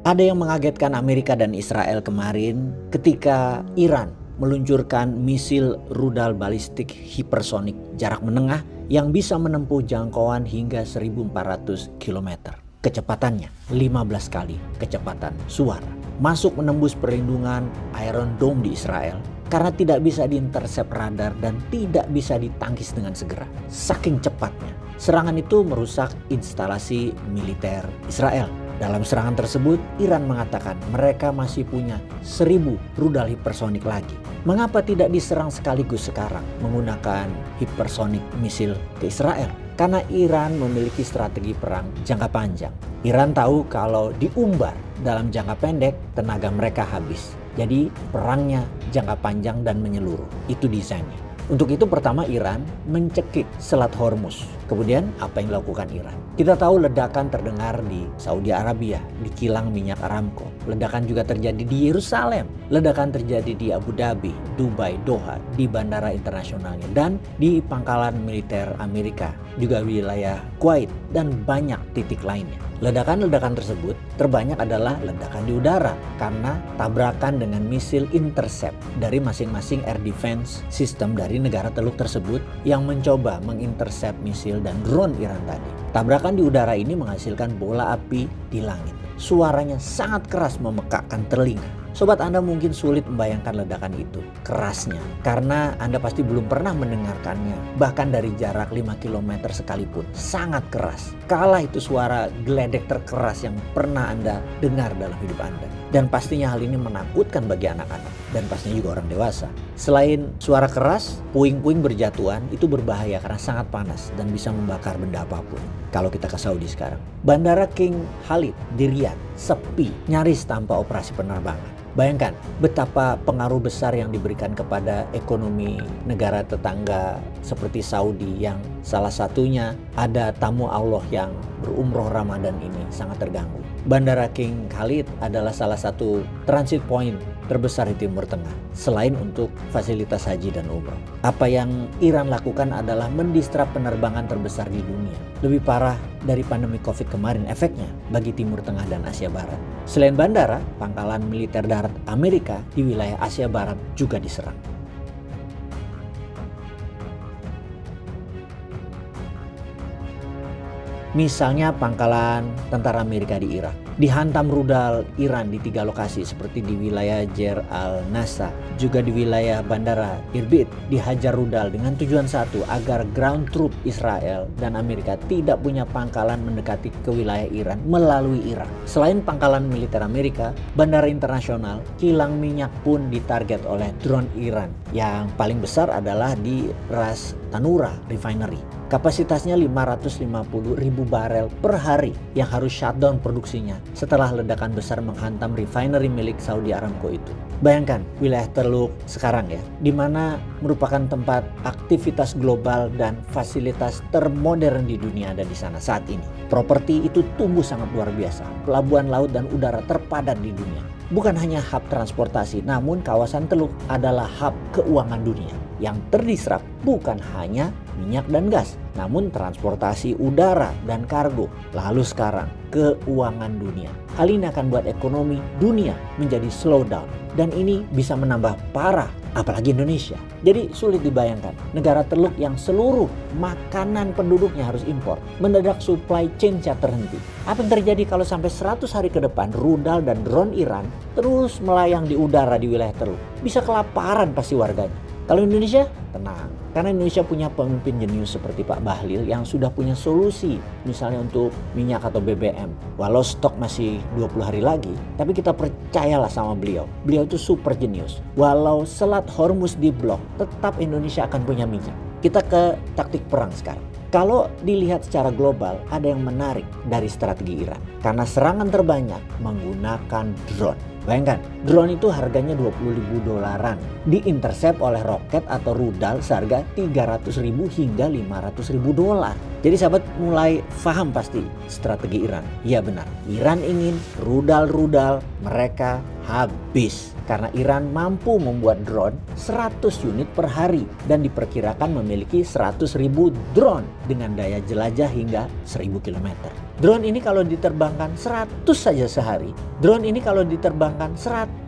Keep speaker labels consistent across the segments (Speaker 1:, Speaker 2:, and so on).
Speaker 1: Ada yang mengagetkan Amerika dan Israel kemarin ketika Iran meluncurkan misil rudal balistik hipersonik jarak menengah yang bisa menempuh jangkauan hingga 1.400 km. Kecepatannya 15 kali kecepatan suara. Masuk menembus perlindungan Iron Dome di Israel karena tidak bisa diintersep radar dan tidak bisa ditangkis dengan segera. Saking cepatnya, serangan itu merusak instalasi militer Israel. Dalam serangan tersebut, Iran mengatakan mereka masih punya 1.000 rudal hipersonik lagi. Mengapa tidak diserang sekaligus sekarang menggunakan hipersonik misil ke Israel? Karena Iran memiliki strategi perang jangka panjang. Iran tahu kalau diumbar dalam jangka pendek, tenaga mereka habis. Jadi perangnya jangka panjang dan menyeluruh. Itu desainnya. Untuk itu pertama Iran mencekik Selat Hormuz. Kemudian apa yang dilakukan Iran? Kita tahu ledakan terdengar di Saudi Arabia, di kilang minyak Aramco. Ledakan juga terjadi di Yerusalem. Ledakan terjadi di Abu Dhabi, Dubai, Doha, di bandara internasionalnya, dan di pangkalan militer Amerika, juga wilayah Kuwait, dan banyak titik lainnya. Ledakan-ledakan tersebut terbanyak adalah ledakan di udara karena tabrakan dengan misil intercept dari masing-masing air defense system dari negara teluk tersebut yang mencoba mengintercept misil dan drone Iran tadi. Tabrakan di udara ini menghasilkan bola api di langit. Suaranya sangat keras memekakkan telinga. Sobat Anda mungkin sulit membayangkan ledakan itu, kerasnya, karena Anda pasti belum pernah mendengarkannya, bahkan dari jarak 5 km sekalipun, sangat keras. Kalah itu suara geledek terkeras yang pernah Anda dengar dalam hidup Anda. Dan pastinya hal ini menakutkan bagi anak-anak, dan pastinya juga orang dewasa. Selain suara keras, puing-puing berjatuhan itu berbahaya karena sangat panas dan bisa membakar benda apapun. Kalau kita ke Saudi sekarang, Bandara King Khalid di Riyadh sepi, nyaris tanpa operasi penerbangan. Bayangkan betapa pengaruh besar yang diberikan kepada ekonomi negara tetangga seperti Saudi yang salah satunya ada tamu Allah yang berumroh Ramadan ini sangat terganggu. Bandara King Khalid adalah salah satu transit point terbesar di Timur Tengah selain untuk fasilitas haji dan umroh. Apa yang Iran lakukan adalah mendistrap penerbangan terbesar di dunia. Lebih parah dari pandemi Covid kemarin efeknya bagi Timur Tengah dan Asia Barat. Selain bandara, pangkalan militer darat Amerika di wilayah Asia Barat juga diserang. Misalnya pangkalan tentara Amerika di Irak. Dihantam rudal Iran di 3 lokasi seperti di wilayah Deir al-Nasa, juga di wilayah bandara Irbid. Dihajar rudal dengan tujuan satu, agar ground troop Israel dan Amerika tidak punya pangkalan mendekati ke wilayah Iran melalui Irak. Selain pangkalan militer Amerika, bandara internasional, kilang minyak pun ditarget oleh drone Iran. Yang paling besar adalah di Ras Tanura Refinery. Kapasitasnya 550.000 barel per hari yang harus shutdown produksinya setelah ledakan besar menghantam refinery milik Saudi Aramco itu. Bayangkan wilayah Teluk sekarang ya, di mana merupakan tempat aktivitas global dan fasilitas termodern di dunia ada di sana saat ini. Properti itu tumbuh sangat luar biasa. Pelabuhan laut dan udara terpadat di dunia. Bukan hanya hub transportasi, namun kawasan Teluk adalah hub keuangan dunia. Yang terdisrup bukan hanya minyak dan gas, namun transportasi udara dan kargo. Lalu sekarang keuangan dunia. Hal ini akan buat ekonomi dunia menjadi slowdown. Dan ini bisa menambah parah, apalagi Indonesia. Jadi sulit dibayangkan, negara Teluk yang seluruh makanan penduduknya harus impor, mendadak supply chain-nya terhenti. Apa yang terjadi kalau sampai 100 hari ke depan rudal dan drone Iran terus melayang di udara di wilayah Teluk? Bisa kelaparan pasti warganya. Kalau Indonesia, tenang. Karena Indonesia punya pemimpin jenius seperti Pak Bahlil yang sudah punya solusi. Misalnya untuk minyak atau BBM. Walau stok masih 20 hari lagi, tapi kita percayalah sama beliau. Beliau itu super jenius. Walau Selat Hormuz diblok, tetap Indonesia akan punya minyak. Kita ke taktik perang sekarang. Kalau dilihat secara global, ada yang menarik dari strategi Iran. Karena serangan terbanyak menggunakan drone. Bayangkan, drone itu harganya $20.000 diintersep oleh roket atau rudal seharga $300.000 hingga $500.000. Jadi sahabat mulai paham pasti strategi Iran. Ya benar, Iran ingin rudal-rudal mereka habis. Karena Iran mampu membuat drone 100 unit per hari dan diperkirakan memiliki 100.000 drone dengan daya jelajah hingga 1.000 km. Drone ini kalau diterbangkan 100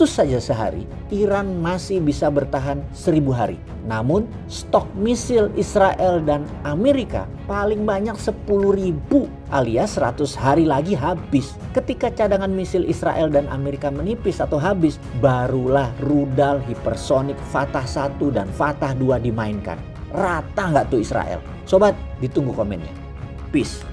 Speaker 1: saja sehari, Iran masih bisa bertahan 1000 hari. Namun stok misil Israel dan Amerika paling banyak 10.000 alias 100 hari lagi habis. Ketika cadangan misil Israel dan Amerika menipis atau habis, barulah rudal hipersonik Fatah 1 dan Fatah 2 dimainkan. Rata nggak tuh Israel? Sobat, ditunggu komennya. Peace.